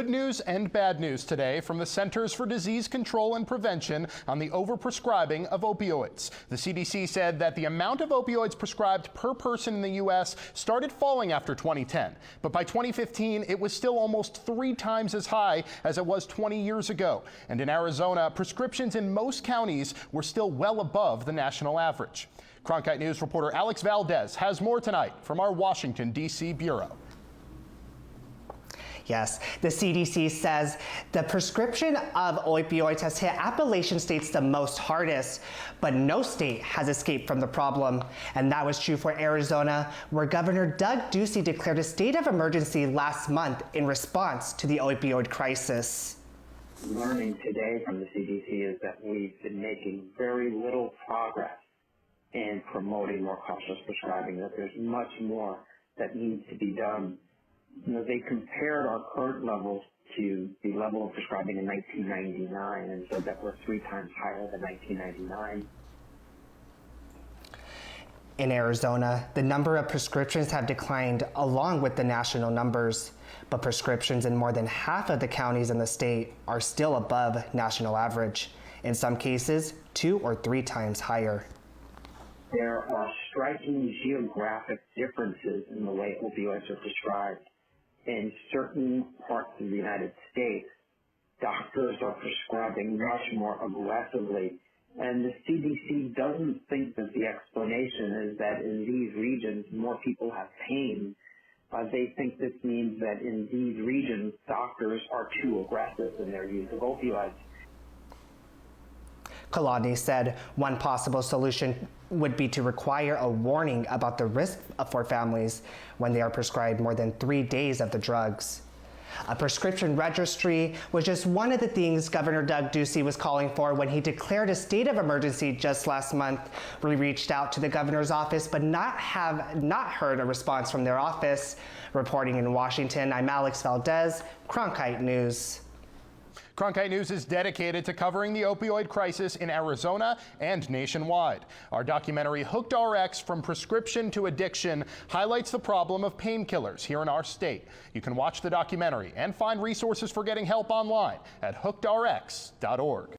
Good news and bad news today from the Centers for Disease Control and Prevention on the overprescribing of opioids. The CDC said that the amount of opioids prescribed per person in the U.S. started falling after 2010. But by 2015, it was still almost 3 times as high as it was 20 years ago. And in Arizona, prescriptions in most counties were still well above the national average. Cronkite News reporter Alex Valdez has more tonight from our Washington, D.C. bureau. Yes, the CDC says the prescription of opioids has hit Appalachian states the most hardest, but no state has escaped from the problem. And that was true for Arizona, where Governor Doug Ducey declared a state of emergency last month in response to the opioid crisis. Learning today from the CDC is that we've been making very little progress in promoting more cautious prescribing, that there's much more that needs to be done. You know, they compared our current levels to the level of prescribing in 1999 and said that we're 3 times higher than 1999. In Arizona, the number of prescriptions have declined along with the national numbers, but prescriptions in more than half of the counties in the state are still above national average, in some cases 2 or 3 times higher. There are striking geographic differences in the way opioids are prescribed. In certain parts of the United States, doctors are prescribing much more aggressively, and the CDC doesn't think that the explanation is that in these regions more people have pain. They think this means that in these regions doctors are too aggressive in their use of opioids. Kalani said one possible solution would be to require a warning about the risk for families when they are prescribed more than 3 days of the drugs. A prescription registry was just one of the things Governor Doug Ducey was calling for when he declared a state of emergency just last month. We reached out to the governor's office but have not heard a response from their office. Reporting in Washington, I'm Alex Valdez, Cronkite News. Cronkite News is dedicated to covering the opioid crisis in Arizona and nationwide. Our documentary Hooked RX From Prescription to Addiction highlights the problem of painkillers here in our state. You can watch the documentary and find resources for getting help online at hookedrx.org.